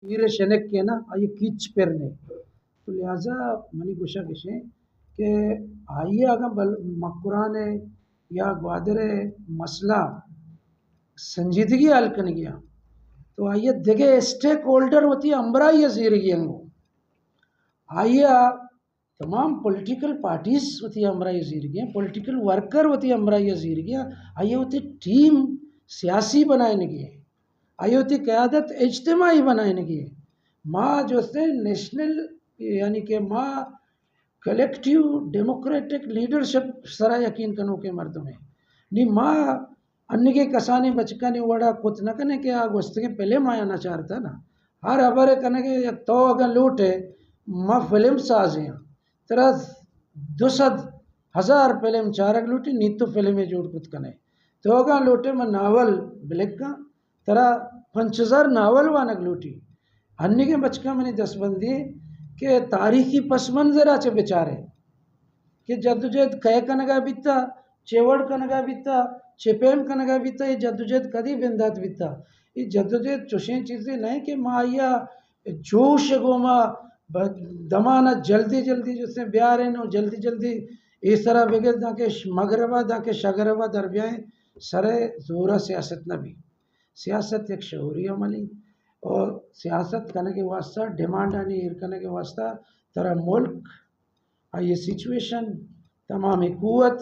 ईरे शनक के ना ये कीच पेरने तो लिहाजा मनी गुशा किसे कि आइए अगर बल मकुराने या ग्वादरे मसला संजीदगी हल कर गया तो आइए देखे स्टेक होल्डर होती है अम्बरा ये जीरगी अंगो आइए तमाम पॉलिटिकल पार्टीज होती है अम्बरा ये जीरगी पॉलिटिकल वर्कर होती है अम्बरा ये जीरगी आइए होती टीम सियासी बनाने की आइए होती क़यादत इज्तिमाई बनाने की माँ जो से नेशनल यानी कि माँ कलेक्टिव डेमोक्रेटिक लीडरशिप सरा यकीन कनो के मर्द में नी माँ अन्य के कसाने बचका नहीं वड़ा कुछ न कने के आग वस्त के पहले माया ना चाहता ना हर अबर कने के तो अगर लूटे माँ फिल्म साज हैं तेरा 200,000 फिल्म चारक लूटी नी तो फिल्म जोड़ कुछ कने तो अगर लूटे मैं नावल ब्लैक का तेरा 5,000 नावल वानक लूटी अन्य के बचका मैंने 10 बंदी के तारीखी पस मंजरा चे बेचारे कि जद्दोजहद कह कनगा बिता चेवड़ कनगा बिता चेपेम कनगा बिता ये जद्दोजहद कदी बिंदात बिता ये जद्दोजहद चुशें चीज़ें नहीं कि माया जोश गोमा दमाना जल्दी जल्दी जिससे ब्याह रहे नो जल्दी जल्दी इस तरह बगैर दाके मगरबा दाके शगरबा दरबियाँ सरे जोरा सियासत न भी सियासत एक शहूरी अमली और सियासत करने के वास्ता डिमांड आनी करने के वास्ता तरह मुल्क ये सिचुएशन तमाम कुवत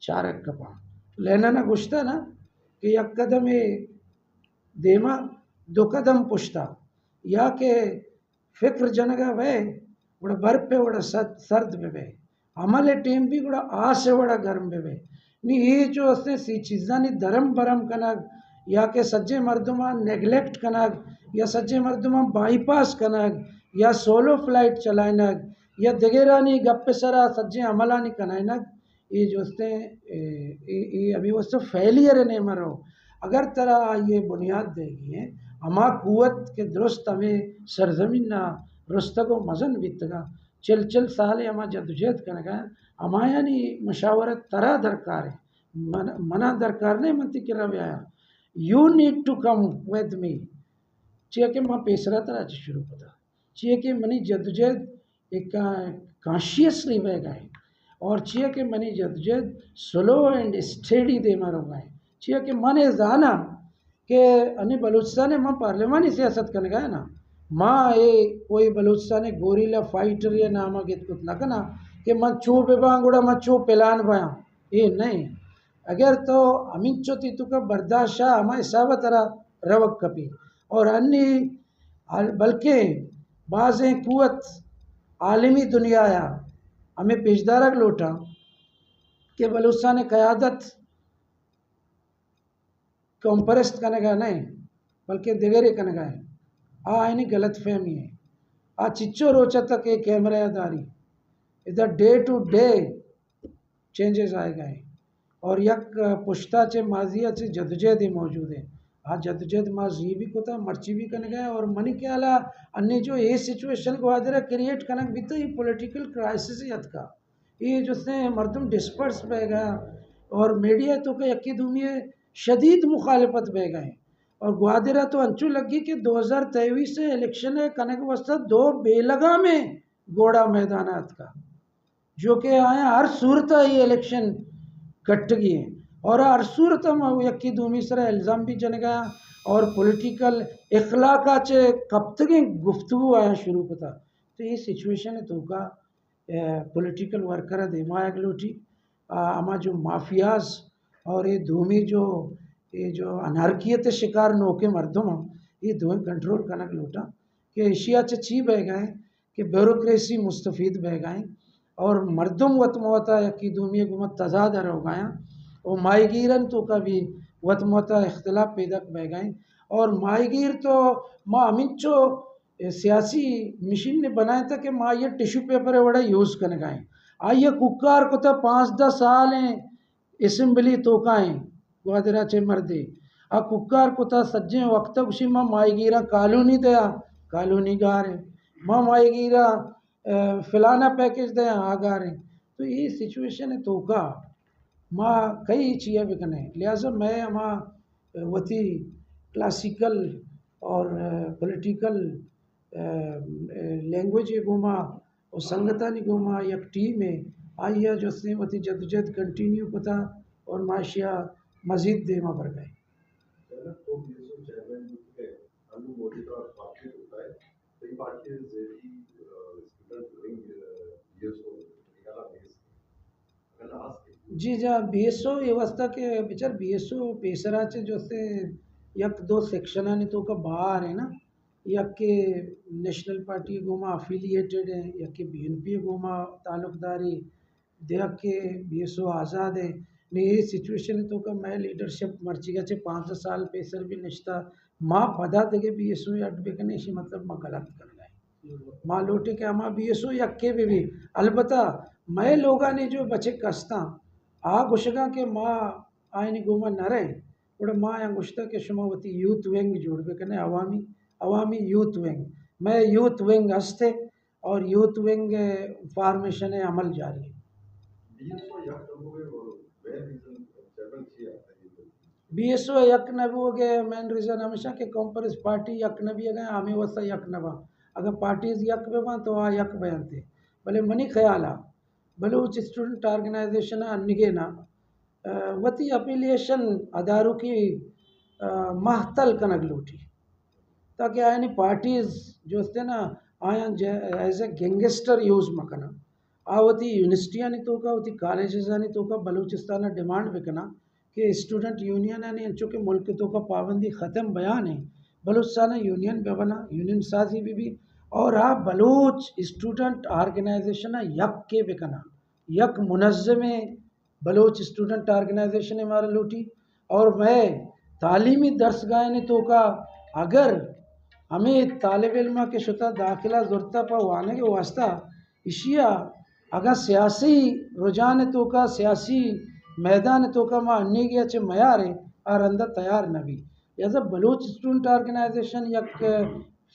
चारक कपा लेना ना गुश्ता ना कि एक कदम देमा 2 कदम पुश्ता या के फिक्र जनगा वे बड़ा बर्फ पे बड़ा सर्द पे वे अमले टीम भी बड़ा आस से बड़ा गर्म पे वे नहीं ये जो उसने सी चीज़ा नहीं धर्म बरम कनक या के सज्जे मर्दुमा नेगलेक्ट कनक या सज्जे मर्दुमा बाईपास कनक या सोलो फ्लाइट चलानक या दगेरानी गप्पे सरा सज्जे अमलानी कनाइनक ये जो ये अभी वो सब फेलियर ने मरो अगर तरह ये बुनियाद देगी है अमा कुवत के दुरुस्त हमें सरजमीन ना रुस्तगो मजन बीतगा चल चल साले अमा जद्दोजहद कनगा अमाया नी मशावरत तरह दरकार है मना दरकार नहीं मनती कि रव आया you need to come with me चाहिए कि माँ पेशरा तरह शुरू पता चाहिए कि मनी जद्दोजहद एक कॉन्शियसली बह गए और चाहिए कि मनी जद्दोजहद स्लो एंड स्टेडी दे मारो गए चाहिए कि मने जाना कि अन्य बलूचिस्तान माँ पार्लियामानी सियासत करने गया ना माँ ये कोई बलूचिस्तान गोरीला फाइटर या नामा के कुछ ना करना कि मैं चू पे बांगुड़ा मैं चू पेलान पाया ये नहीं अगर तो अमित चोती तु का बर्दाश्त हमारे सब तरह रवक कपी और अन्य बल्कि बाज़ कुवत आलमी दुनिया आया हमें पेशदारक लौटा कि बलूचिस्तान क़यादत कंपरस्त करने का नहीं बल्कि दिगरे करने का है इन्हीं गलत फहमी है चिच्चो रोचा तक एक कैमरा दारी इधर डे टू डे चेंजेस आए गए और यक पुश्ता चे माजिया चे जद्दोजहद मौजूद है आज जद्दोजहद माजी भी कोता मर्ची भी करने गए और मनी के अला अन्य जो ये सिचुएशन को आदरा क्रिएट करने भी तो ये पॉलिटिकल क्राइसिस यद का ये जो से मर्दम डिस्पर्स बह गया और मीडिया तो का यकी दुनिया शदीद मुखालफत बह गए और ग्वादरा तो अंचू लगी कि 2023 से इलेक्शन है कनक वस्ता 2 बेलगा में गोड़ा मैदानात का जो कि आए हर सूरत ये इलेक्शन कट गई है और हर सूरत में यकी दूमी सर इल्ज़ाम भी जन गया और पॉलिटिकल इखलाका चे कब तक गुफ्तगू आया शुरू पता तो ये सिचुएशन है तो का पॉलिटिकल वर्कर दिमाग लूटी अमा जो माफियाज और ये धूमी जो अनारकियत शिकार नौके मर्दों ये धुएँ कंट्रोल करने लूटा कि एशिया चे ची बह गए कि ब्यूरोक्रेसी मुस्तफ़ीद बह गए और मर्दम वत मोता यकी दूमी गुमत तजादर हो गया और माहीगीरन तो का भी वत मोता इख्तलाफ पैदा बह गए और माहीगीर तो माँ अमित सियासी मशीन ने बनाया था कि माँ ये टिश्यू पेपर बड़ा यूज़ करने गए आइए कुकार को तो 5-10 साल हैं असम्बली तोकाएँ ग्वादरा चे मर्दे कुकार को तो सज्जे वक्त उसी माँ माहीगीरा कॉलोनी दया कॉलोनी गार है माँ माहीगीरा फिलाना पैकेज दया आगार है तो ये सिचुएशन है तो का माँ कई चीज़ें बिकने लिहाजा मैं माँ वती क्लासिकल और पॉलिटिकल लैंग्वेज गोमा और संगतानी गोमा एक टीम है आइया जो से वती जदोजहद कंटिन्यू पता और माशिया मजीद देमा पर गए जी जा बीएसओ व्यवस्था के बिचार बीएसओ पेसराचे जो से यक दो सेक्शन है तो का बाहर है ना यक के नेशनल पार्टी गोमा अफिलिएटेड है यक के बीएनपी गोमा ताल्लुकदारी देख के बीएसओ आज़ाद है ने ये सिचुएशन तो का मैं लीडरशिप मर्ची का 5 साल पेसर भी निश्ता माँ पदा देगे बीएसओ या बेकने इसी मतलब माँ गलत कर रहे माँ लोटे के माँ बीएसओ या के भी अलबत्ता मैं लोगा ने जो बचे कस्ता आ गुशगा के माँ आयनी गोमा न रहे उड़ा माँ या गुश्ता के शुमावती यूथ विंग जोड़ बेकने अवामी यूथ विंग मैं यूथ विंग हस्ते और यूथ विंग फॉर्मेशन अमल जारी है बीएसओ यक नबी हो गए मेन रीज़न हमेशा के कॉम्परेस पार्टी यक नबी है गए हमें वसा यक नबा अगर पार्टीज यक बेबा तो आ यक बयान थे भले मनी ख्याल आ बलूच स्टूडेंट ऑर्गेनाइजेशन अन्निगे ना वती अफिलिएशन अदारों की महतल कनक लूटी ताकि आयनी पार्टीज जो थे ना आया एज ए गैंगस्टर यूज़ मकना आवती यूनिवर्सिटियाँ तो का वती कॉलेजेस आणि तो का बलूचिस्तान डिमांड बिकना कि स्टूडेंट यूनियन यानी चूँकि मुल्क तो का पाबंदी ख़त्म बयान है बलूचिस्तान यूनियन बेबना यूनियन साजी भी और आप बलूच स्टूडेंट ऑर्गेनाइजेशन यक के बिकना यक मुनज़्ज़म बलूच स्टूडेंट ऑर्गेनाइजेशन हमारा लूटी और मैं तालीमी दर्सगाह ने तो का अगर हमें तालिब इल्म के शुता दाखिला ज़रूरत पर वाने के वास्ता इशिया अगर सियासी रुझान तो का सियासी मैदान तो का माँ अन्नी गया चे मैार है और अंदर तैयार न भी ऐसा बलूच स्टूडेंट ऑर्गेनाइजेशन एक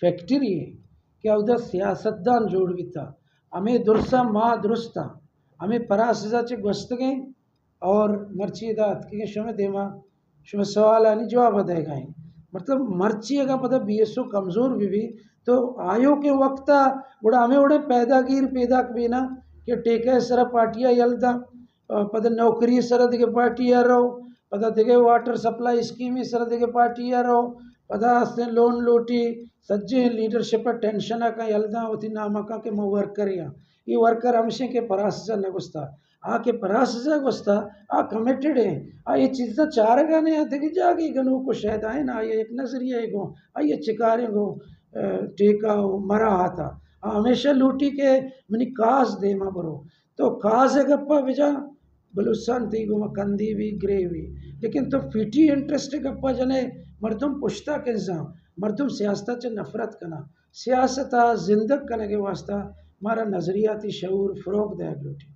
फैक्ट्री है क्या उधर सियासतदान जोड़ भी था हमें दुरसा माँ दुरुस्ता हमें परासजा चे गस्त गए और मर्चीदात के शुमे देमा शुमे सवाल आनी जवाब देगा मतलब मर्ची अगर पता बीएसओ कमज़ोर भी तो आयो के वक्त उड़ा हमें उड़े पैदागीर पैदा भी ना कि टेके सर पार्टियाँ यलदा पता नौकरी सर दिखे पार्टियाँ रहो पता दिखे वाटर सप्लाई स्कीम सर दिखे पार्टियाँ रहो पता हंसने लोन लोटी सज्जे लीडरशिप टेंशन का यलदा होती नामका के मैं वर्कर ये वर्कर हमसे के परासजा नगुस्ता आके परासजा गुस्ता आ कमिटेड है आ ये चीज़ें चार गाने आते कि जाके गनों को शायद आए ना ये एक नजरिया है गो आइए चिकारे गो टेका मरा हाथा हमेशा लूटी के मनी कास दे मा बरो तो कास है गप्पा बिजा बलुस्तान थी गो कंदी भी ग्रेवी लेकिन तो फिटी इंटरेस्ट गप्पा जने मर्दुम पुश्ता के मर्दुम सियासत च नफरत कना सियासत जिंदग करने के वास्ता हमारा नजरियाती शऊर फ़रोग दे लूटी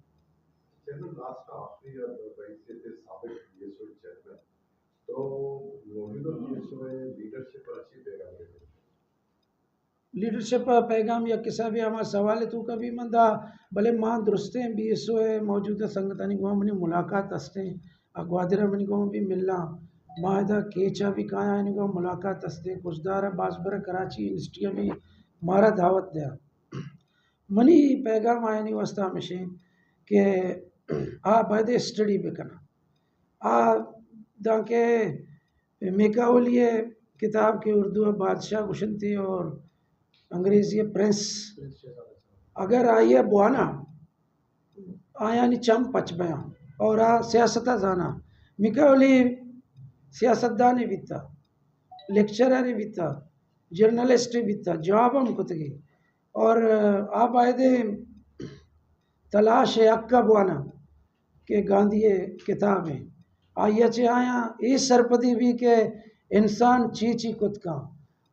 लीडरशिप पैगाम या किसा भी हमारा सवाल है तो कभी मंदा भले माँ दुरुस्ते हैं बीएसओ है मौजूदा संगतानी को मनी मुलाकात हस्ते अगवादिरा मनी को भी मिलना माहिदा केचा भी कहा है को मुलाकात हस्ते कुछदार बासबर कराची यूनिवर्सिटियाँ भी मारा दावत दिया मनी पैगाम आया नहीं वास्ता हमेशा कि आ बाद स्टडी भी करना आ दाके मेकावलिए किताब के उर्दू बादशाह गुशन थी और अंग्रेजी प्रेस अगर आइए बुआना आया नहीं चम पच बया और आ सियासत जाना मिकावली सियासतदान भी था लेक्चरर भी था जर्नलिस्ट भी था जवाब हम कुतगी और आप आए थे तलाश अक्का बुआना के गांधी किताब है आइए चे आया इस सरपति भी के इंसान ची कुत का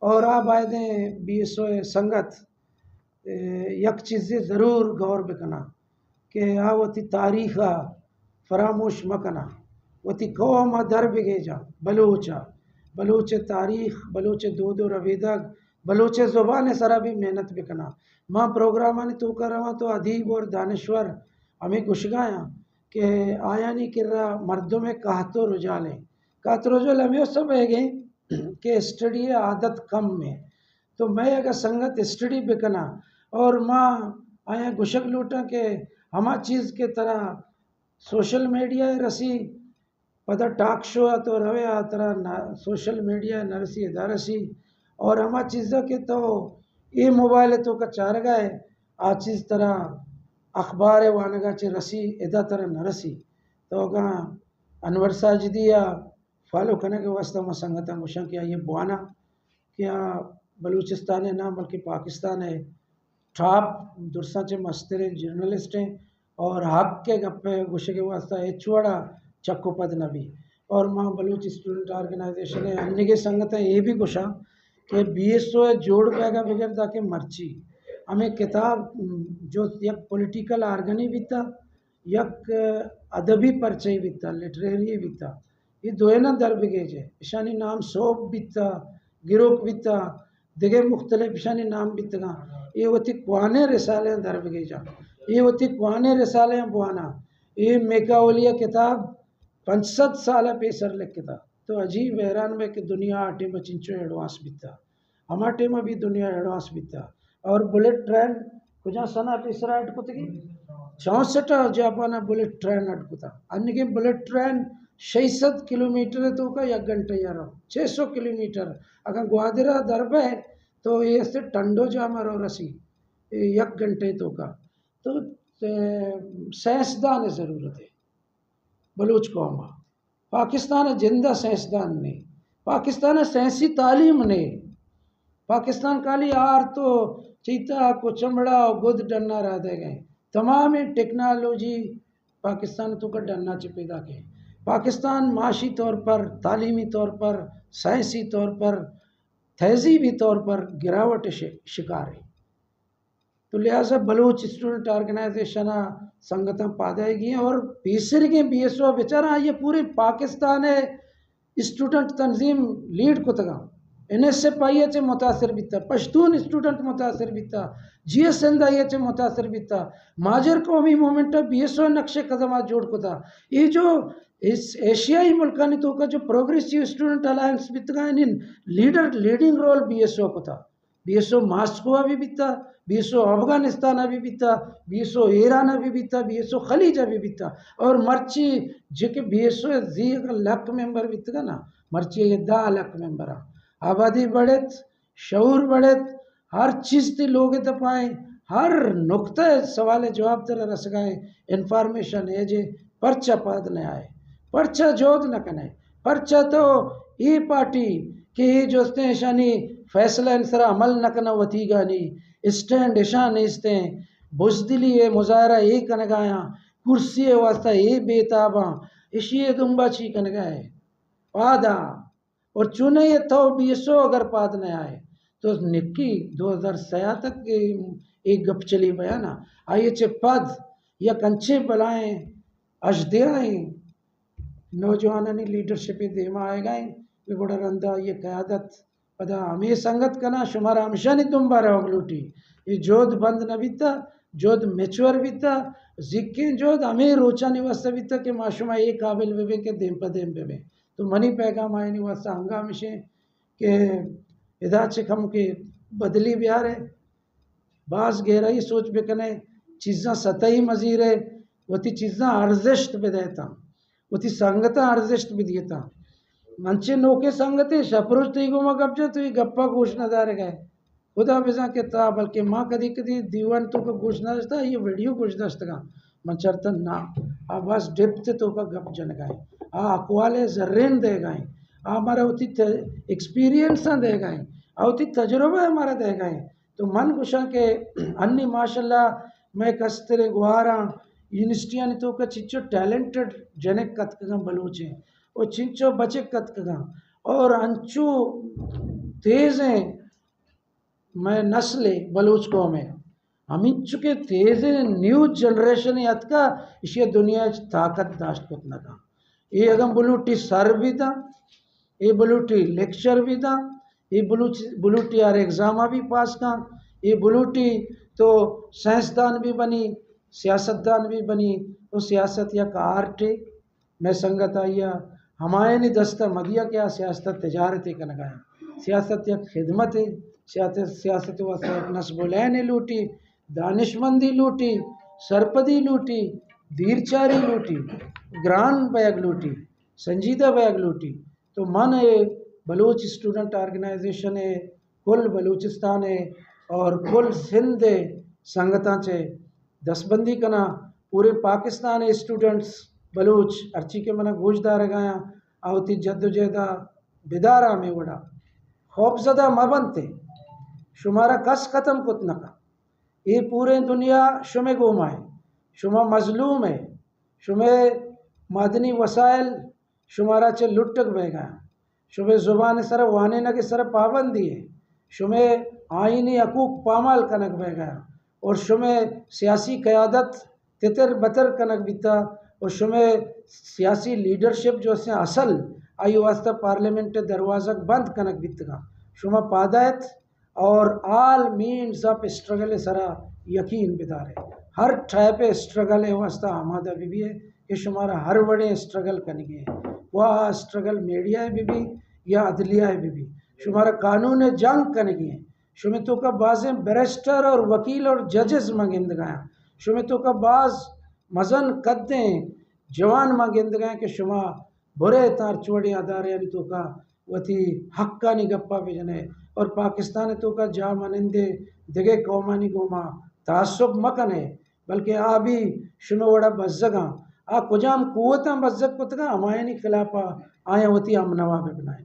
और आप आए थे बीएसओ संगत यक चीज़ें ज़रूर गौर बिकना कि आ वती तारीख़ फरामोश मकना वती कौम दर बिगेजा बलूच तारीख़ बलूच दो रवेदक बलूच ज़ुबान सरा भी मेहनत बिकना माँ प्रोग्राम ने तो कर रहा तो अदीब और दानश्वर हमें गुशगाया कि आया नहीं कर रहा मर्दों में कहतो रुझाले कहतो रुझाल हमें सब है गए कि स्टडी आदत कम में तो मैं अगर संगत स्टडी बिकना और माँ आया गुशक लूटा के हमा चीज़ के तरह सोशल मीडिया रसी पता टाक शो तो रवे आ तरह सोशल मीडिया नरसी दारसी और हमा चीज़ के तो ये मोबाइल तो का चार गए आ चीज़ तरह अखबार वानगा चे रसी इदा तरह नरसी तो गा अनवर साजिदिया फॉलो करने के वास्ते में संगत मुशा किया ये बुआना क्या बलूचिस्तान है ना बल्कि पाकिस्तान है ठाप दुरसा चे मस्तर जर्नलिस्ट हैं और हक के गप्पे गुशे के वास्ता एचुआड़ा चक्को पद नबी और माँ बलूच स्टूडेंट ऑर्गेनाइजेशन है अन्य के संगत है ये भी गुशा कि BSO जोड़ पैगा बगैर ताकि मर्ची हमें किताब जो यक पॉलिटिकल आर्गनी भी था यक अदबी परचय भी था लिटरेरी भी था ये दोए ना दर बिगेज है इशानी नाम सोप भी था गिरोक भी था दिगे मुख्तलिफ इशानी नाम भी था ये होती कुआने रिसाले दर बिगेजा ये होती कुआने रिसाले बुआना ये मेकावलिया किताब 65 साल पेसर लिख था तो अजीब हैरान में कि दुनिया आटे में चिंचो एडवांस भी था हमारे में भी दुनिया एडवांस भी था और बुलेट ट्रेन कुछ सना तीसरा अटकुतगी 64 जापाना बुलेट ट्रेन अटकुता अन्य के बुलेट ट्रेन 600 किलोमीटर तो का 1 घंटे यार 600 किलोमीटर अगर ग्वादरा दरबे तो ये से टंडो जा मारो रसी 1 घंटे तो का तो साइंसदान ज़रूरत है बलूच कौम पाकिस्तान जिंदा साइंसदान ने पाकिस्तान साइंसी तालीम ने पाकिस्तान काली आर तो चीता को चमड़ा और गुद डन्ना रह दे गए तमाम टेक्नोलॉजी पाकिस्तान तो का डन्ना च पैदा के पाकिस्तान माशी तौर पर तालीमी तौर पर साइंसी तौर पर तहजीबी तौर पर गिरावट शिकार है तो लिहाजा बलूच स्टूडेंट ऑर्गेनाइजेशन संगठन पादेगी और तीसरी के BSO बेचारा ये पूरे पाकिस्तान है स्टूडेंट तंजीम लीड को तगा NSF चे मुतासर भी था पश्तून स्टूडेंट मुतासर भी था GSN चे मुतासर भी था माजर कौमी मूवमेंट BSO नक्शे कदम जोड़ को था ये जो इस एशियाई मुल्कानी तो का जो प्रोग्रेसिव स्टूडेंट अलायंस भी था लीडिंग रोल BSO को था BSO मास्को भी था BSO अफगानिस्तान भी था BSO ईरान भी था BSO खलीज भी था और मर्ची जेके BSO जी लक मेंबर भी था ना मर्ची ये 10 लाख मेंबर आबादी बढ़त शऊर बढ़त हर चीज़ ते लोग तो पाए हर नुक्ता सवाल जवाब तरह रस गए इंफॉर्मेशन है जे पर्चा पद न आए पर्चा जोत न कने पर्चा तो ये पार्टी कि ये जोस्ते शानी फैसला इंसरा अमल न कना वती गानी स्टैंड ईशान इसते बुजदिली है मुजाहरा ये कन गाया कुर्सी वास्ता ये बेताबा इशिए दुम्बा ची कन गए पादा और चुने ये तो BSO अगर पाद न आए तो निक्की 2006 तक एक गप चली बया ना आइए चे पद या कंचे बलाएं अजदियाएं नौजवान लीडरशिप देमा आएगा गोड़ा रंदा ये क़यादत पदा हमें संगत कना शुमारा हमेशा नहीं तुम बारे लूटी ये जोध बंद न बीता जोध मेचुअर बीता जिक्के जोध हमें रोचा निवास बीता के माशुमा ये काबिल बेबे के देम पदेम बेबे तो मनी पैगाम आए निवास हंगाम से के इदा चिखम के बदली बिहार है बास गहराई सोच बेकने चीज़ा सतही मजीर है वती चीज़ा अर्जिश्त भी देता वती संगता अर्जिश्त भी देता मंचे नोके संगते शपरुष तीगो में गपजे तो ये गप्पा घोषणादार गए खुदा बिजा के था बल्कि माँ कदी कदी दीवान तो का घोषणा था ये वीडियो घोषणा का मंचरतन ना आ बस डिप्थ तो का गप जन गए अकवाले जर्रेन दे गए हमारा उती एक्सपीरियंस दे गए उती तजुर्बा हमारा दे गए तो मन गुशा के अन्नी माशाल्लाह मैं कस्तरे गुहारा यूनिवर्सिटियाँ तो का चिच्चो टैलेंटेड जनक कतका बलूचे और चिंचो बचे कतका और अंचू तेज हैं मैं नस्ल बलूच को में हम चुके तेज न्यू जनरेशन याद का इसे दुनिया ताकत दाश्त कुतना का ये अगम बुलूटी सर भी था ये बुलूटी लेक्चर भी था ये बुलूटी यार एग्जामा भी पास का ये बुलूटी तो साइंसदान भी बनी सियासतदान भी बनी तो सियासत या का आर्ट है मैं संगत आइया हमारे नहीं दस्ता मदिया क्या सियासत तजारत का लगाया सियासत या खिदमत है सियासत वसात नस्बुलैन लूटी, दानिशमंदी लूटी, सरपदी लूटी, धीरचारी लूटी, ग्रांड बैग लूटी, संजीदा बैग लूटी। तो मन है बलूच स्टूडेंट ऑर्गेनाइजेशन है, कुल बलूचिस्तान है और कुल सिंध संगतांचे दसबंदी कना पूरे पाकिस्तान स्टूडेंट्स बलूच अर्ची के मना गोशदार गया आवती जद्दोजहदा बिदारा में वड़ा खौफजदा मबनते शुमारा कस ख़त्म कुत नका। ये पूरे दुनिया शुमे गुमाए, शुमा मजलूम है, शुमे मादनी वसाइल शुमारा चे लुटक बह गया, शुमे ज़ुबान सर वाने न के सर पाबंदी है, शुमे आइनी हकूक पामाल कनक बह गया और शुमे सियासी क़यादत तितर बतर कनक बीता और शुमे सियासी लीडरशिप जो से असल आई वास्ता पार्लियामेंट दरवाज़ा बंद कनक बीतगा शुमा पादायत और आल मीन्स ऑफ स्ट्रगल सरा यकीन बिदार है। हर टाइप स्ट्रगल है वास्ता आमादा भी है कि शुमारा हर बड़े स्ट्रगल करेंगे, वह स्ट्रगल मीडिया है भी या अदलिया है भी शुमारा कानून जंग करेंगे। शुमितों का बाज़ बैरिस्टर और वकील और जजेस मंगिंद गया, शुमितों का बाज़ मजन कद्दें जवान मंगिंद गए कि शुमा बुरे तार चोड़ी अदारे यानी तो का वती हक्का नहीं गप्पा भेजने और पाकिस्तान तो का जा मनंदे दिगे कौमानी गोमा तासुब मकन है बल्कि आ भी शुमे वड़ा बज्जगा आ कुजाम कुवत बज्जक कुतगा हमायनी खिलाफा आया होती हम नवाब बनाए।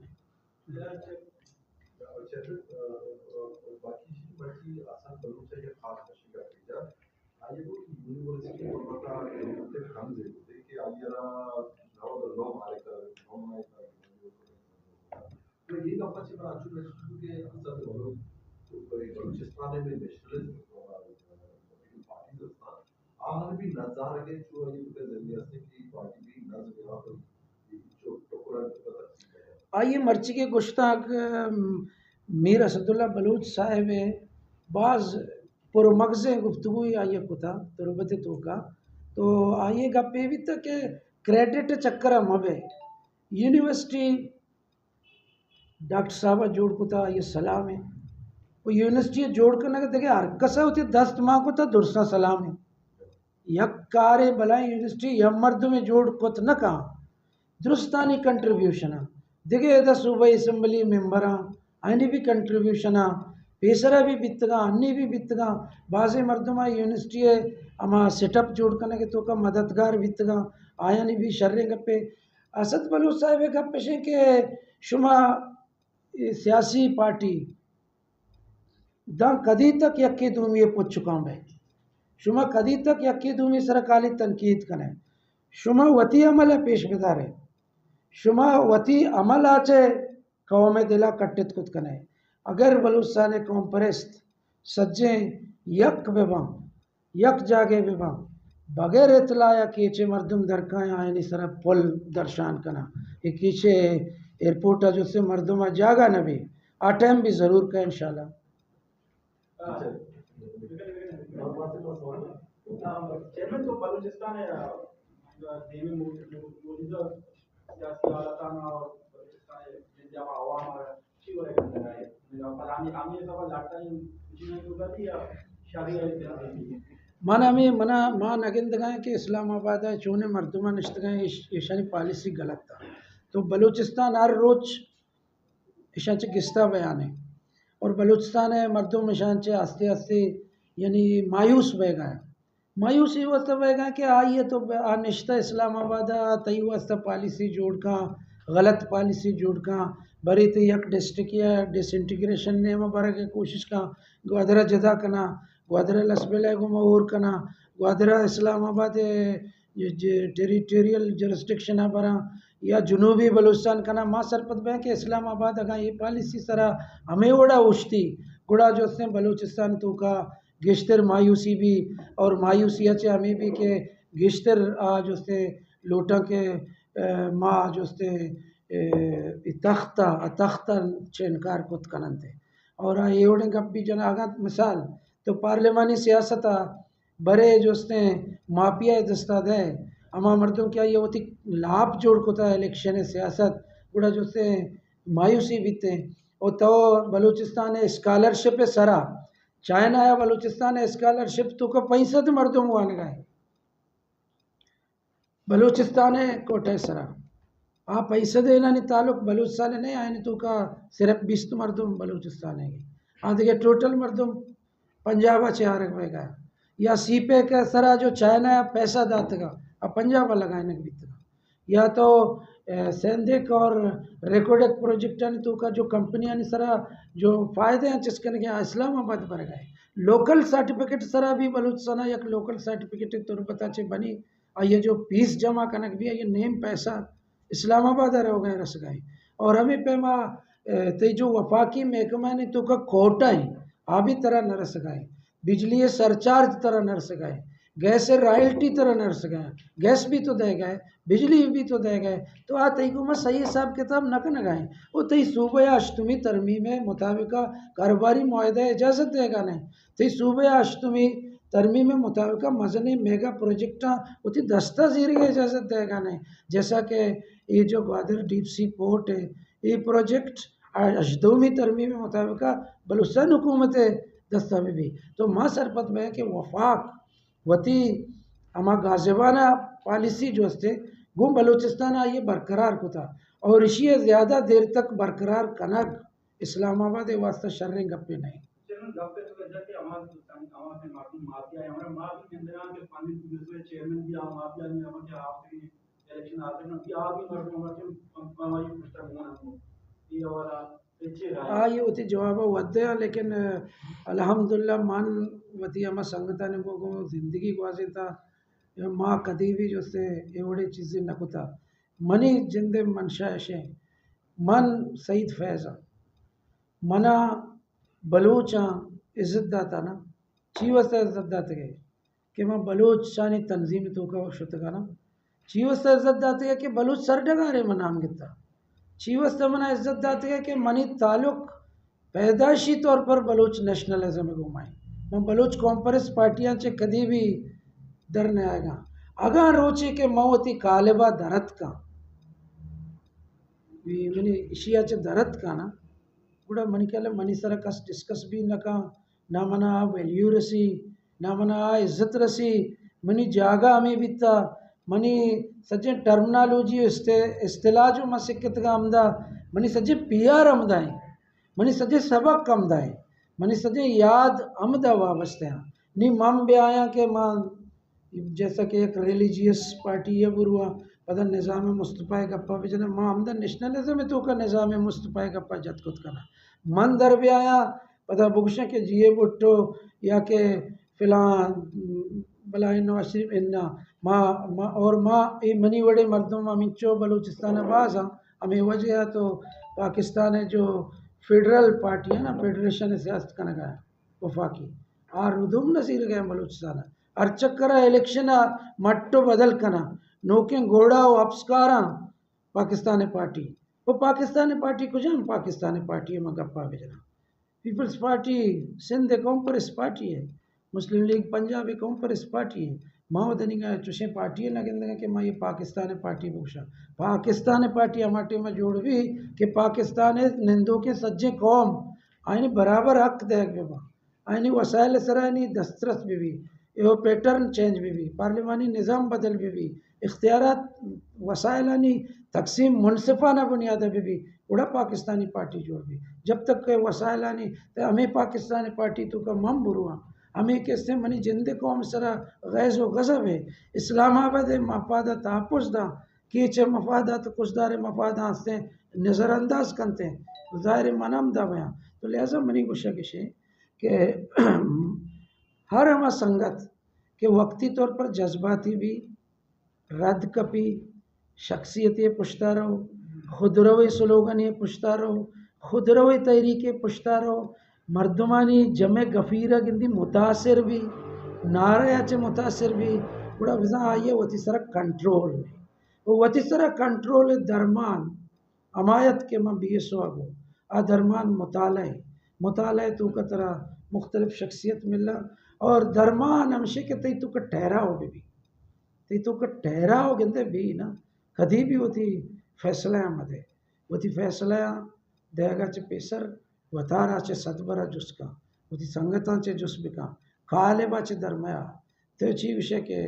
आइए मर्ची के गुश्ताक मीर असदुल्ला बलूच साहब है बाज़ पुरमगज़ गुफ्तगू आइए कुता तुरबत तो का तो आइए गप्पे भी तक क्रेडिट चक्कर मबे यूनिवर्सिटी डॉक्टर साहब जोड़ कुता ये सलाम है वो यूनिवर्सिटी जोड़ कर ना देखे हर कसा होती दस्त माँ को था दुरसा सलाम है यक कारे भलाई यूनिवर्सिटी यम मर्द में जोड़ कुत न कहा दुरुस्तानी कंट्रीब्यूशन दिगे द सूबाई असम्बली मेंबर आनी भी कंट्रीब्यूशन पेसरा भी बितगा अन्नी भी बितगा बाज़े मर्दमा यूनिवर्सिटी अमा सेटअप जोड़ करने के तो का मददगार बितगा आया नहीं भी शर्रे गप्पे असद बलूच साहब गप्पे से के शुमा सियासी पार्टी दा कदी तक यक्की दूमी ये पूछ चुका हूँ भाई शुमा कदी तक यक्की दूमी सरकाली तनकीद कने शुमा वती अमल पेश बिदार है शुमा वती अमल आचे कौम दिला कट्टित कुत कने अगर बलूचा ने कौम परस्त सज्जे यक बेबा यक जागे बेबा बगैर इतलाया कीचे मर्दम दरकाएँ आयनी सर पुल दर्शान कना ये कीचे एयरपोर्ट जो से मर्दमा जागा न भी आटम भी ज़रूर का इंशाल्लाह। चेयरमैन तो बलूचिस्तान है देवी मौजूदा सियासी हालातान और बलूचिस्तान जब आवाम और ची वाले करने आए फलानी आमी सब लाटा ही जिन्हें तो करती है शादी है माना में मना मान अगिंद गए कि इस्लामाबाद है चूने मर्दमा निश्त गए ईशानी पॉलिसी गलत था तो बलूचिस्तान हर रोज ईशान से किस्ता बयान है और बलूचिस्तान है मर्दों ईशान से आस्ते आस्ते यानी मायूस बह गए मायूस ये वास्ते बह गए कि आइए तो निश्ता इस्लामाबाद तई वास्ता पॉलिसी जोड़ का गलत पॉलिसी जोड़ का बरी तो यक डिस्ट्रिक्ट या डिसइंटीग्रेशन ने बर के कोशिश का ग्वादरा जदा कना ग्वादरा लसबेला गुमूर कना ग्वादरा इस्लामाबाद टेरिटोरियल जुरिस्डिक्शन बरा या जुनूबी बलूचिस्तान कना माँ सरपत बह के इस्लामाबाद अगा ये पॉलिसी सरा हमें उड़ा उछती गुड़ा जो से बलूचिस्तान तो का गिश्तर मायूसी भी और मायूसी अच्छे हमें भी के गिश्तर जो से लोटा के माँ जो से तख्ता से इनकार कुत कनन थे और एवड़े गप भी जना आगा मिसाल तो पार्लिमानी सियासत बड़े जो से माफिया दस्ताद है अमा मर्दों क्या ये होती लाभ जोड़ को था इलेक्शन सियासत गुड़ा जो से मायूसी बीते और तो बलूचिस्तान स्कॉलरशिप सरा चाइना या बलूचिस्तान स्कॉलरशिप तो का पैसा तो मर्दों मुआने गए बलूचिस्तान कोटे सरा आ पैसा देना नहीं ताल्लुक बलूचिस्तान नहीं आए नहीं तो का सिर्फ 20 तो मर्दों बलूचिस्तान है आधे टोटल मर्दों पंजाब चार गया या सीपे का सरा जो चाइना या पैसा दातगा अब पंजाब लगाने के भीतर या तो सेंधिक और रिकॉर्डिक प्रोजेक्ट ने तो का जो कंपनियां ने सरा जो फायदे हैं जिसके के इस्लामाबाद पर गए लोकल सर्टिफिकेट सरा भी बलूचिस्तान एक लोकल सर्टिफिकेट तो पता चे बनी और ये जो फीस जमा कनक भी है ये नेम पैसा इस्लामाबाद रह गए रस गए और हमें पेमा ते जो वफाकी महकमा ने तो का कोटा ही आबी तरह न रस गए बिजली सरचार्ज तरह न रस गए गैस रॉयल्टी तरह न रस गए गैस भी तो दे गए बिजली भी तो दे गए तो आ तई को मैं सही हिसाब किताब न गए वो तई सूबे अश्तमी तरमीम मुताबिक कारोबारी मुआहदा इजाज़त देगा नहीं तई सूबे अश्तमी तरमीम मुताबिक मजनी मेगा प्रोजेक्ट उती दस्ता जीर की इजाज़त देगा नहीं जैसा कि ये जो ग्वादर डीप सी पोर्ट है ये प्रोजेक्ट अशदोमी तरमीम मुताबिक बलूचिस्तान हुकूमत दस्तावेज भी तो माँ सरपत में है कि वफाक वती अमा गाजिबाना पॉलिसी जो थे वो बलूचिस्तान ये बरकरार को था और इसी ज़्यादा देर तक बरकरार कनक इस्लामाबाद वास्ता शर्रें गप्पे नहीं ये उती जवाब वदे लेकिन अल्हम्दुलिल्लाह मान वती अमा संगता ने को जिंदगी ग्वाजे था माँ कदी भी जो से एवढे चीज़ें नकुता मनी जिंदे मनशा ऐसे मन सईद फैज़ा मना बलूचा इज्जत दाता ना चीवस्ता इज्जत दाते गए कि मैं बलूच शानी तंजीम तो का शुतगा ना चीवस्ता इज्जत दाते गए कि बलूच सर डगारे मनाम गिता चीवस्ता मना इज्जत दाते गए कि मनी ताल्लुक पैदाशी तौर पर बलूच नेशनलिज्म में घुमाए मैं बलूच कॉन्फ्रेंस पार्टियां चे कभी भी दर न आएगा अगर रोचे के मौती कालिबा दरत का मैंने इशिया चे दरत का ना पूरा मनी के मनी सर कस डिस्कस भी न का ना मना वैल्यू रसी ना मना इज्जत रसी मनी जागा हमें बीता मनी सजे टर्मिनोलॉजी इस्तिलाह जो मसिकत का आमदा मनी सजे पीआर आमदा है मनी सजे सबक आमदा है मनी सजे याद आमदा वाबस्ते हैं नी मम भी आया के माँ जैसा कि एक रिलीजियस पार्टी है बुरुआ पता निज़ाम मुस्तफ़ा गप्पा भी जन माँ आमदा नेशनलिज्म में तो का निज़ाम मुस्तफ़ा गप्पा जत खुद करना मन दर भी आया पता बुगशा के जिए बुट्टो या के फिलहाल बलाई नवाज शरीफ इन्ना माँ और माँ ये मनी बड़े मर्दों माँ मिंचो बलूचिस्तान बाज़ हमें वजह तो पाकिस्तान है जो फेडरल पार्टी है ना फेडरेशन सियासत का नगा वफाकी और रुदुम नसीर गए बलूचिस्तान अर्चक्करा इलेक्शन मट्टो बदल कना नोके घोड़ा अपस्कारा पाकिस्तानी पार्टी वो पाकिस्तानी पार्टी को जान पाकिस्तानी पार्टी में गप्पा भेजना peoples party Sindh conference party है मुस्लिम लीग पंजाब कॉन्फ्रेंस पार्टी है मावदनी का चुशे पार्टी है लगे कि मैं ये पाकिस्तानी पार्टी बुशा पाकिस्तानी पार्टी हमारे में जोड़ भी कि पाकिस्तान निंदों के सज्जे कौम आईने बराबर हक दे आईने वसाइल सरानी दस्तरस भी यो पैटर्न चेंज भी पार्लिमानी निज़ाम बदल भी इख्तियारात वसाइलानी तकसीम मुनसिफाना बुनियाद भी उड़ा पाकिस्तानी पार्टी जोड़ भी जब तक के वसाइलानी तो हमें पाकिस्तानी पार्टी तो का मम बुरुआ हमें कैसे मनी जिंदे कौम सरा गैज़ व गज़ब है इस्लामाबाद मफादा तहफ़्फ़ुज़ दा कि चे मफादा तो कुछ दारे मफादा से नज़रअंदाज करते हैं ज़ाहिर मनम दा बयां तो लिहाजा मनी गुशा के हर हम संगत के वक्ती तौर पर जज्बाती भी रद्द कपी शख्सियतें पुश्ता रहो खुदरवी स्लोगन ये पुश्ता रहो खुदरवी तहरीके पुश्ता रहो मर्दमानी जमे गफ़ीरा गिंदी मुतासिर भी नारे अच्छे मुतासिर भी बड़ा वज़ा आइए वती सरा कंट्रोल वो वती सरा कंट्रोल दरमान अमायत के मैं बी स्वागो आ दरमान मुताले तो का तरह मुख्तलिफ शख्सियत मिला और दरमान हमशे के तई तो का ठहराव भी तई तो का ठहराव गिंदे भी ना कभी भी होती फैसला मदे होती फैसला देगाचे पेसर वताराचे सतबरा जुसका उती संगतांचे जुस बिका कालेबाचे दरमया त्याची विषय के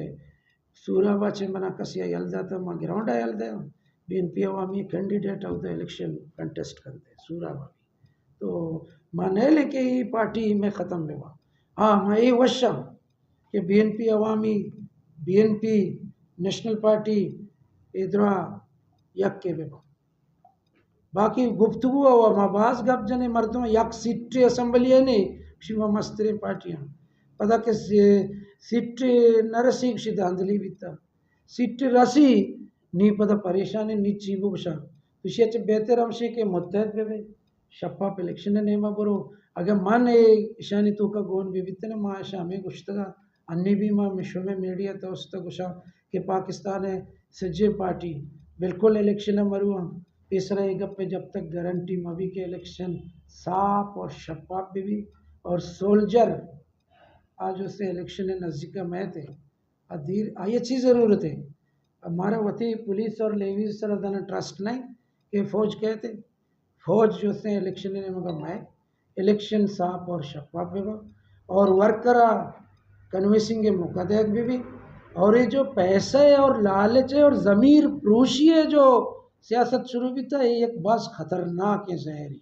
सूराबाचे मना कसिया यलदा तर मग ग्राउंडा यलदा BNP Awami candidate of the election contest करते सूराबा तो माने लेके ये पार्टी में ख़त्म हुआ। हाँ मैं ये वशम कि बीएनपी अवामी बीएनपी नेशनल पार्टी इधरा यक के बेबा बाकी गुफ्तगू हुआ माबाज गप जने मर्दों यक सीट असम्बली है नहीं शिवा मस्तरे पार्टियां पता के सीट नरसी शी धांधली बीता सीट रसी नी पता परेशानी नी चीबो कशा तुझे बेहतर अंशे के मुत्तहद बेबे शफाफ इलेक्शन ने मा बरो अगर मन ईशानी तो का गोन बीबित ने माँ शामे गुश्तगा अन्य भी माँ मिशो में मीडिया तो उस तक गुशा कि पाकिस्तान है सज्जे पार्टी बिल्कुल इलेक्शन मरुआ तीसरा एक पे जब तक गारंटी मवी के इलेक्शन साफ और शफाफ भी और सोल्जर आज उससे इलेक्शन नज़दीक में थे अधीर ये चीज़ ज़रूरत है हमारा वती पुलिस और लेवीज सर ट्रस्ट नहीं कि फ़ौज कहते फौज जो से इलेक्शन ने मगर मैं इलेक्शन साफ और शफाफ भी और वर्कर कन्विंसिंग के मौका देख भी और ये जो पैसा है और लालच है और ज़मीर फरोशी है जो सियासत शुरू भी था ये एक बस खतरनाक है जहरी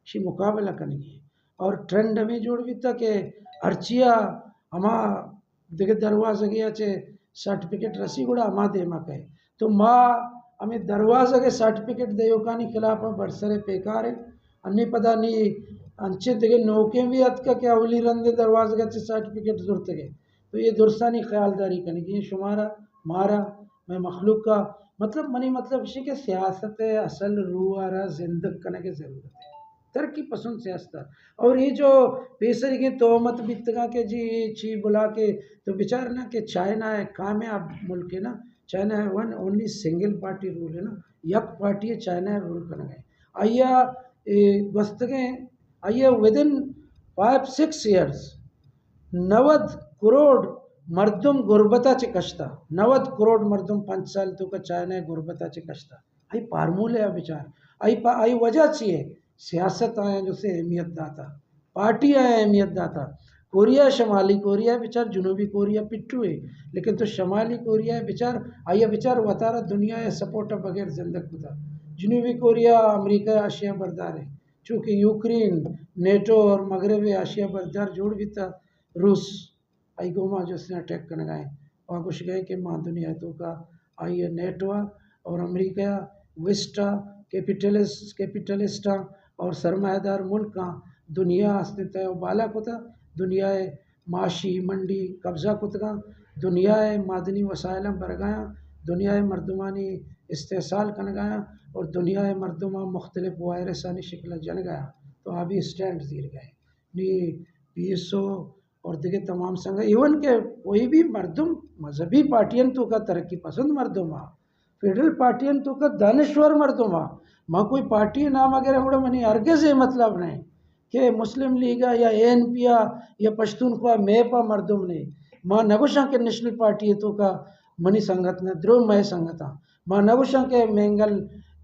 शी मुकाबला करेंगे और ट्रेंड में जोड़ भी था कि अर्चिया हमा दिखे दरवाजा गया चे सर्टिफिकेट रसी गुड़ा हमा दे मा कहे तो माँ हमें दरवाजा के सर्टिफिकेट देयो का नहीं खिलाफ बरसरे पेकार है अन्य पता नहीं अंचे दिखे नौके भी अत का क्या अवली रंदे दरवाजा के सर्टिफिकेट जरूरत है तो ये दुरसानी ख्यालदारी करने की शुमारा मारा मैं मखलूक का मतलब मनी मतलब इसी के सियासत है असल रूआरा जिंदग करने की ज़रूरत है तरक्की पसंद सियासत और ये जो पेशर के तोहमत बितगा के जी ची बुला के तो बेचार ना कि चाइना है कामयाब मुल्क है ना चाइना है one only single party rule है ना यक पार्टी है चाइना है रूल करना है आइया वस्तगे आइया विद इन 5-6 years 90 करोड़ मर्दम गुरबताचे कष्टा 90 करोड़ मर्दम 5 साल तो का चाइना गुरबताचे कष्टा आई पारमूल है विचार आई वजह चाहिए सियासत आया जो से अहमियत दाता पार्टी आया अहमियत दाता कोरिया शमाली कोरिया बेचार जनूबी कोरिया पिट्टू है लेकिन तो शमाली कोरिया बेचार आइया बेचार वतारा दुनिया है सपोर्ट बगैर जिंदग बुता जनूबी कोरिया अमेरिका आशिया बरदार है चूँकि यूक्रेन नेटो और मगरब आशिया बरदार जोड़ भी था रूस आई गोमा जो उसने अटैक करने गए वहाँ कुछ गए कि माँ दुनिया तो का आई नेटो और अमेरिका वेस्टा कैपिटलिस्टा और सरमायादार मुल्क का दुनिया अस्तित्व है बाला कुता दुनिया है माशी मंडी कब्ज़ा कुतगा दुनिया है मादनी वसाइल बरगाया दुनिया है मर्दमानी इस्तेसाल कन गया और दुनिया है मर्दमा मुख्तलिफ वायरसानी शिकल जन गया तो अभी स्टैंड दीर गए नी PSO और दिखे तमाम संग इवन के कोई भी मर्दम मजहबी पार्टियन तो का तरक्की पसंद मर्दमा फेडरल पार्टियन तो का दानश्वर मर्दमा माँ कोई पार्टी नाम वगैरह बड़ा मनी अर्गे से मतलब नहीं कि मुस्लिम लीग या ANP या पश्तूनख्वा मेपा मर्दम नहीं माँ नगुशा के नेशनल पार्टी तो का मनी संगत ने द्रोह मय संगता माँ नगुशा के मेंगल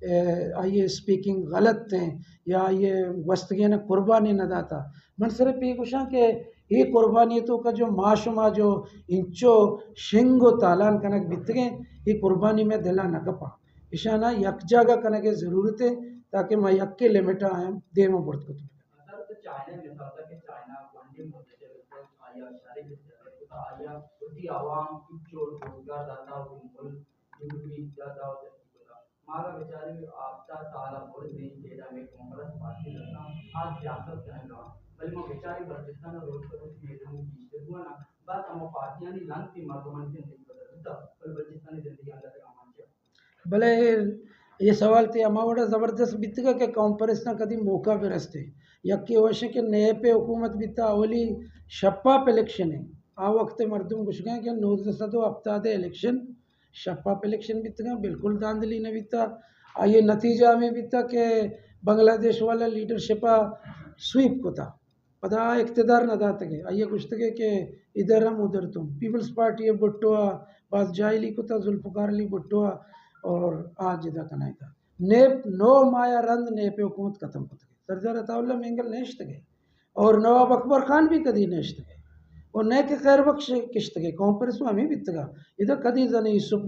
ये स्पीकिंग गलत थे या ये वस्तगिया ने कुर्बानी न दाता मन सिर्फ ये गुशा के ये कुर्बानियतों का जो माशुमा जो इंचो शिंगो तालान कनक बितगे ये कुर्बानी में दिला न कपा इशाना यक जगह कनक की ज़रूरत है ताकि मैं यक के लिमिट आया दे में बढ़ को चाइना के साथ कि चाइना वनडे मुद्दे के आया सारे के आया उसी आवाम की जो रोजगार दाता और मुल्क भी ज्यादा हो मारा बेचारे आपका सारा बोल नहीं तेरा में कांग्रेस पार्टी रहना आज सियासत करना बल्कि मैं बेचारे बलूचिस्तान और रोज रोज में की हुआ ना बस हम पार्टियां नहीं लंती मर्दमन से नहीं बदलता बलूचिस्तानी जिंदगी अंदर का मान भले ये सवाल थे अमा बड़ा ज़बरदस्त बितगा के कंपैरिजन कभी मौका भी रस्ते यक्की वर्ष के नए पे हुकूमत बिता अवली शफाफ इलेक्शन है आ वक्त मर्दम कुछ गए कि 9 हफ्ता दे इलेक्शन शफाफ इलेक्शन बितगा बिल्कुल धांधली ने बिता आइए नतीजा में बिता के बांग्लादेश वाला लीडरशिप स्वीप को था पता इकतदार न दात के आइए कुछ तके कि इधर हम उधर तुम पीपल्स पार्टी है भुट्टो बात जाइली को था जुल्फकार अली भुट्टो और आज इधर कनाई था ने नो माया रंद ने पे हुकूमत खत्म कुत गए सरदार अताउल्ला मेंगल नेश्त गए और नवाब अकबर खान भी कदी नेश्त गए और नए के खैर बख्श किश्त गए कांग्रेस में हमें बितगा इधर कदी जने यूसुफ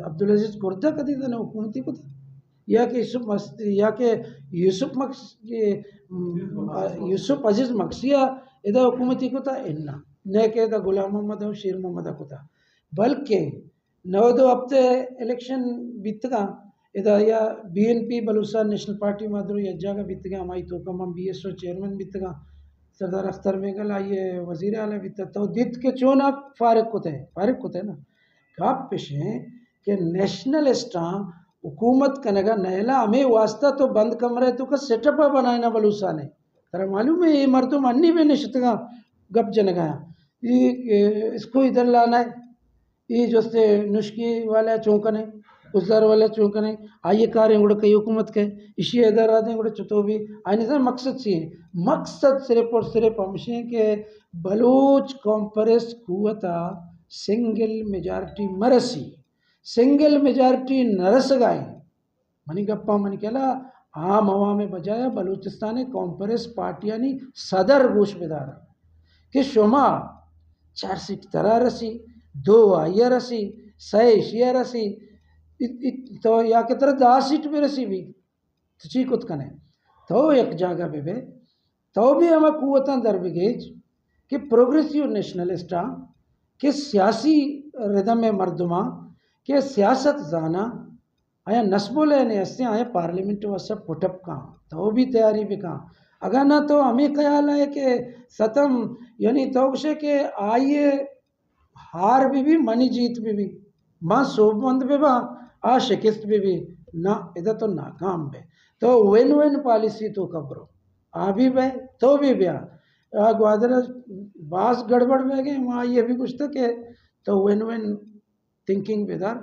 अब्दुल अजीज कुर्दा कदी जने हुकूमती कुत या कि यूसुफ मक्स ये यूसुफ अजीज मक्सिया इधर हुकूमती कुता इन्ना ने के इधर गुलाम मोहम्मद और शेर मोहम्मद कुता बल्कि नौ दो हफ्ते इलेक्शन बीतगा इधर या बीएनपी बलूचिस्तान नेशनल पार्टी माधुर यज्जा का बीतगा हमारी तो कम बीएसओ चेयरमैन बीतगा सरदार अख्तर मेंगल आइए वजीर आला बीता तो दित के चोना फारिग कुत है ना काप पेशे के नेशनल स्टा हुकूमत कनेगा नहला हमें वास्ता तो बंद कमरे तो का सेटअप बनाए ना बलूचिस्तान है तेरा मालूम है ये मर्दुम अन्नी में निश्चितगा गप जनगाया ये इसको इधर लाना है ये जो से नुस्खी वाला चौंकने उजदार वाला चौंकने आइए कार्य गुड़ कई हुकूमत के इसी इधर आते गुड़ चुतो भी आने से मकसद सी है मकसद सिर्फ और सिर्फ हमसे के बलूच कॉन्फ्रेंस कुवता सिंगल मेजॉरिटी मरसी सिंगल मेजॉरिटी नरस गाय मनी गप्पा मनी केला आम हवा में बजाया बलूचिस्तान कॉन्फ्रेंस पार्टियानी सदर गोश बेदारा कि शुमा 4 सीट तरा रसी 2 आइया रसी 6 एशिया रसी तो या के तरह 10 सीट में रसी भी तो चीक उत्कने तो एक जगह पे तो भी हम कुवता दरबिगेज कि प्रोग्रेसिव नेशनलिस्टा के सियासी रिदम में मर्दमा के सियासत जाना आया नस्बोले ने ऐसे आए पार्लियामेंट वसा पुटअप का तो भी तैयारी भी कहाँ अगर ना तो हमें ख्याल है कि सतम यानी तो के आइए हार भी मनी जीत भी माँ सोबमंद भी बा आ शिकस्त भी ना इधर तो नाकाम बे तो वेन वेन पॉलिसी तो कब्रो आ भी बे तो भी ब्या ग्वादर बास गड़बड़ में गए वहाँ ये भी कुछ तक है तो वेन वेन थिंकिंग बेदार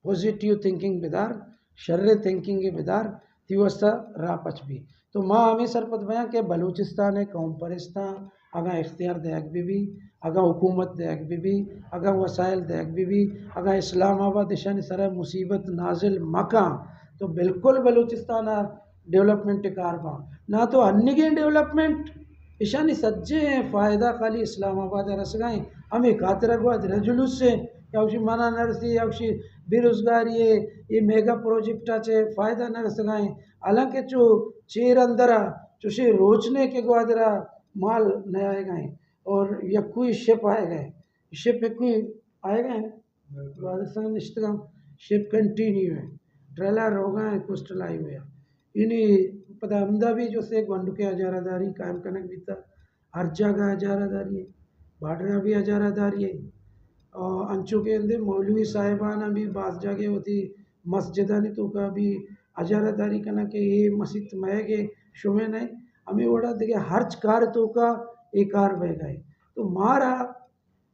पॉजिटिव थिंकिंग बेदार शर्र थिंकिंग बेदार तिवस्ता रापच भी तो माँ हमें सरपत बयां के बलूचिस्तान है कॉम्परिस्तान अगर इख्तियार देख भी अगर हुकूमत देख भी अगर वसाइल देख भी अगर इस्लामाबाद दिशा सर मुसीबत नाजिल मका तो बिल्कुल बलूचिस्तान डेवलपमेंट कारबा ना तो अन्य के डेवलपमेंट ईशानी सज्जे फ़ायदा खाली इस्लामाबाद रस गए हमें खातिर जुलूस से यावशी मना नरसी यावशी बेरोजगारी ये मेगा प्रोजेक्ट चे फ़ायदा नरस गए हालांकि जो चेर अंदरा चुशी रोचने के ग्वादरा माल नया आए गए और यक्कुई शिप आए गए शिप यक्कुई आए गए ग्वादर निश्चित शिप कंटिन्यू है ट्रेलर हो गए कोस्टल आई हुए इन्हीं पता अमदा भी जो से गंडू के हजारादारी कायम कनक बीता हर जगह हजारादारी है बाडरा भी हजारादारी है और अंचू के अंदर मौलवी साहिबाना भी बास जगह होती मस्जिदा ने तो का भी हजारादारी करना के ये मस्जिद महगे शुमे नहीं हमें वोड़ा देखे हर कार तो का एक कार बह गए तो मारा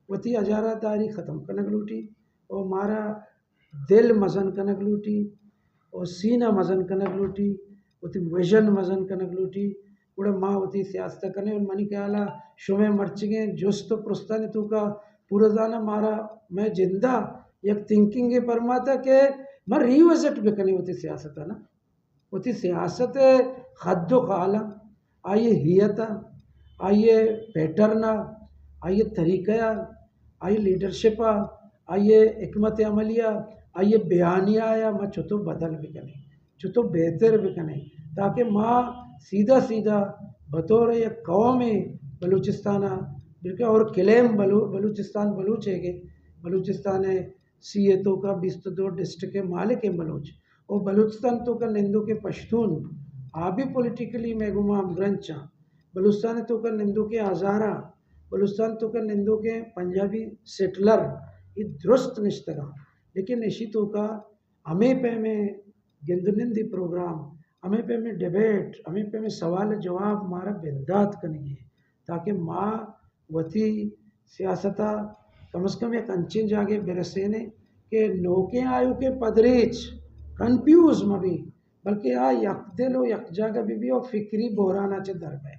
वती हजारादारी ख़त्म कनक लूटी और मारा दिल मजन कनक लूटी और सीना मजन कनक लूटी उती विजन मजन कनक लूटी उड़ा माँ उती सियासत करने और मनी ख्याला शुमे मर्चिगे जोश तो पुरस्ता ने तो का पूरा जाना मारा मैं जिंदा एक थिंकिंग के परमाता के मैं रिविजिट भी करनी होती सियासत है ना होती सियासत खद्दो खाला आइए हियता आइए पैटर्ना आइए तरीक़ा आइए लीडरशिपा आइए हिकमत अमलिया आइए बयानिया आया मैं चुतो बदल भी करें चुतो बेहतर भी करें ताकि माँ सीधा सीधा बतौर एक कौम बलूचिस्ताना बिल्कुल और क्लेम बलूचिस्तान बलूच है कि बलूचिस्तान है सी ए तो का 22 डिस्ट्रिक्ट के मालिक है बलूच और बलूचिस्तान तो का निंदू के पश्तून आबी पॉलिटिकली में गुमाम ग्रंचा बलूचिस्तान तो का निंदू के हज़ारा बलूचिस्तान तो का निंदू के पंजाबी सेटलर ये दुरुस्त निश्तगा लेकिन इसी तो का हमें पे में गिंदनिंदी प्रोग्राम हमें पे में डिबेट हमें पे में सवाल जवाब मारा बिंदात करनी है ताकि माँ वती सियासता कम से कम एक अंचिन जागे बिरसेने के नौके आयु के पदरेच कंफ्यूज मभी बल्कि आ यक दिलो यक जागा भी और फिक्री बोराना चे दर पे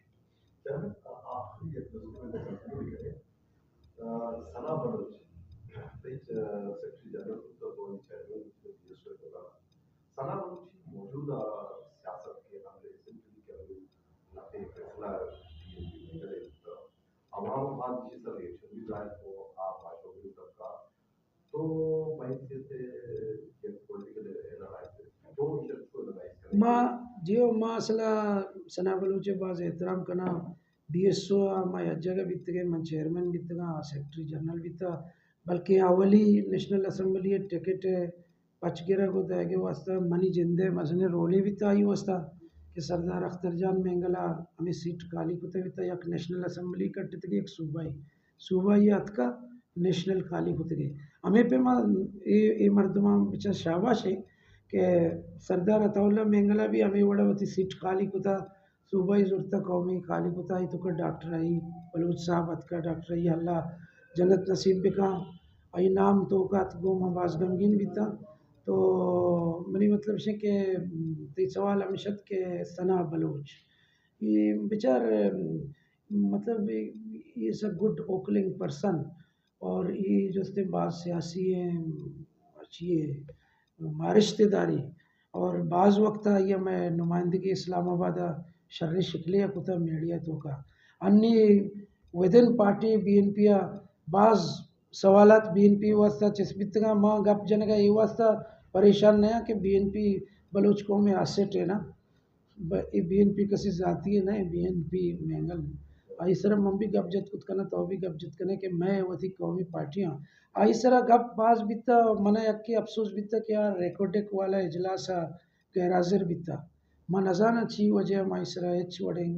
सना बाद जिसका रिएक्शन भी रहा है तो आप अशोक का तो वहीं से पॉलिटिकल एनालाइसिस जो इशू एनालाइज माँ जियो माँ असला सना बलूचे बाज एहतराम कना BSO माँ जगह बितगे मन चेयरमैन बितगा सेक्रेटरी जनरल बिता बल्कि अवली नेशनल असेंबली टिकट पचगिरा को देगे वास्ता मनी जिंदे मजने रोली बिता आई वास्ता कि सरदार अख्तर जान मेंगला हमें सीट खाली कुते बिता एक नेशनल असेंबली का टितगे एक सूबा ही अतका नेशनल खाली कुतगे हमें पे माँ ये मर्दमा बिचा शाबाश है कि सरदार अताउल्ला मेंगला भी हमें वड़ावती सीट खाली कुता सूबाई जुर्ता कौमी खाली कुता ही तो का डॉक्टर आई बलूच साहब अतका डॉक्टर आई अल्लाह जन्नत नसीब बिका आई नाम तो का गो मबाज गमगीन बिता तो मनी मतलब से के ते सवाल हमेशा के सना बलूच ये बेचार मतलब ये सब गुड ओकलिंग पर्सन और ये जो से बात सियासी है अच्छी है मारिश्तेदारी और बाज़ वक्त ये मैं नुमाइंदगी इस्लामाबाद शर्री शिकलिया कुता मीडिया तो का अन्य विदिन पार्टी BNP बाज़ सवालात BNP वास्ता चिस्बितगा माँ गप जनगा ये वास्ता परेशान नया कि BNP बलूच कौम में आसेट है ना ये BNP कसी जाती है ना BNP मेंगल आइसरा हम भी गप जत कुछ करना तो भी गप जत करने के मैं वही कौमी पार्टियाँ आइसरा गप बाज बिता मना यक्की अफसोस बिता कि यार रिकॉर्डिक वाला इजलास गैराजर बिता मन अजान अच्छी वजह माइसरा एच वडेंग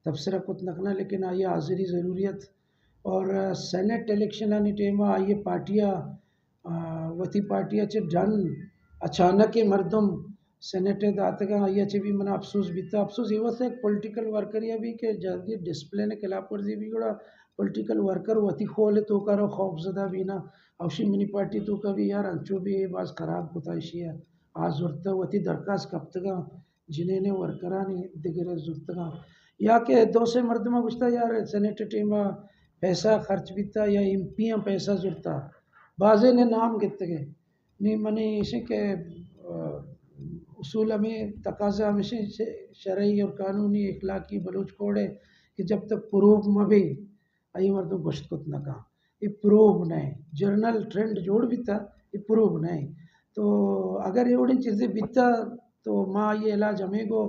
तबसरा कुछ नकना लेकिन आइए हाजिरी ज़रूरियत और सेनेट इलेक्शन आने टाइम आइए पार्टियाँ वती पार्टियाँ चे डन अचानक ही मर्दम सेनेटे दातगा आइए चे भी मना अफसोस बिता अफसोस ये वैसे एक पॉलिटिकल वर्कर या भी के जल्दी डिस्प्ले ने खिलाफ वर्जी भी गुड़ा पॉलिटिकल वर्कर वती खोले तो करो खौफजदा भी ना अवशी मिनी पार्टी तो कभी यार अंचो भी ये बात खराब बताइशी है आज जुर्ता वती दरखास्त कब तक जिन्हें ने वर्करानी दिगरे जुर्तगा या के दो से मर्दमा गुस्ता यार सेनेट टीम पैसा खर्च बिता या MP पैसा जुड़ता बाजे ने नाम कितने नी मनी इसे के उसूल में तकाजा हमेशा शरई और कानूनी इखलाकी बलूच कोड है कि जब तक प्रूफ में भी आई मर्दों गोश्त कुत न कहा ये प्रूफ नहीं जर्नल ट्रेंड जोड़ भी था ये प्रूफ नहीं तो अगर ये उड़ी चीज़ें बिता तो माँ ये इलाज हमें को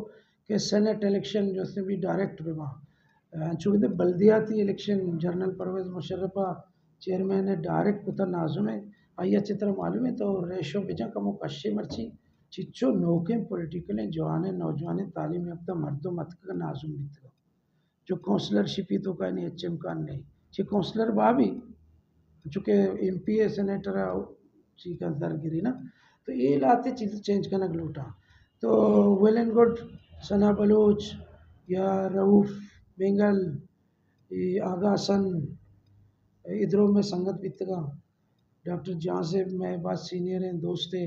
कि सेनेट इलेक्शन जो से भी डायरेक्ट पे माँ चूँकि बल्दियाती इलेक्शन जनरल परवेज़ मुशर्रफा चेयरमैन है डायरेक्ट पुता नाजुम है आइए चित्र मालूम है तो रेशो बिजा कमो कश्य मर्ची चिच्चो नौके पॉलिटिकल हैं जवान नौजवान तालीम याफ्ता मर्दों मत का नाजुम बितगा जो काउंसलरशिप ही तो का नहीं HM का नहीं ची काउंसलर बाबी चूँकि MP सेनेटर ची का दरगिरी ना तो ये लाते चीज़ चेंज करना लूटा तो वेल एंड गुड सना बलूच या रऊफ बेंगल ये आगा हसन इधरों में संगत बितगा डॉक्टर जहाँ से मैं बात सीनियर हैं दोस्त है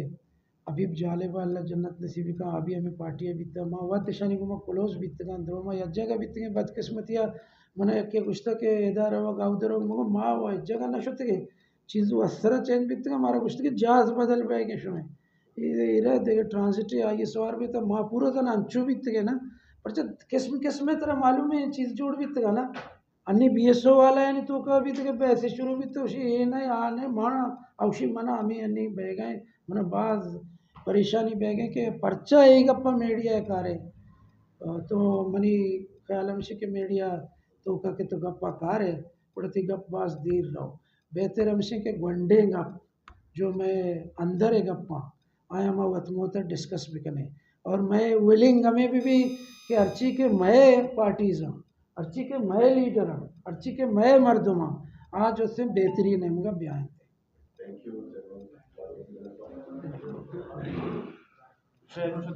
अबीब जालेबा अल्लाह जन्नत नसीबी का अभी हमें पार्टियाँ बिता माँ वह तिशानी को मैं क्लोज बितगा अंदरों में यज्जा का बितगे बदकिस्मतिया मैंने के गुस्ता के इधर रहो गाँव दरो मगो माँ वह जगह न शुत के चीज़ वस्त्र चेंज बितगा हमारा गुस्ता के जहाज बदल पाए के शुमे इरा देखे ट्रांजिट आइए सवार भी तो माँ पूरा तो ना अंचू बितगे ना पर जब किस्म तरह मालूम है चीज़ जोड़ बितगा ना अन्य BSO वाला है तो कभी तक पैसे शुरू भी तो ये नहीं आने माना अवशी मना हमें अन्य बह गए मना बाज परेशानी बह गए कि पर्चा एक अप्पा मीडिया है कारे तो मनी ख्याल हमसे के मीडिया तो का के तो गप्पा कारे पड़ती गप बाज देर रहो बेहतर हमसे के गुंडे गप जो मैं अंदर है गप्पा आया मैं वतमोतर डिस्कस भी करने और मैं विलिंग हमें भी कि अर्ची के मैं पार्टीज हूँ अर्ची के मैं लीडर हूँ अर्ची के मैं मर्दुमा आज उससे बेहतरीन है मुझे बयान थैंक यू Schön, schon,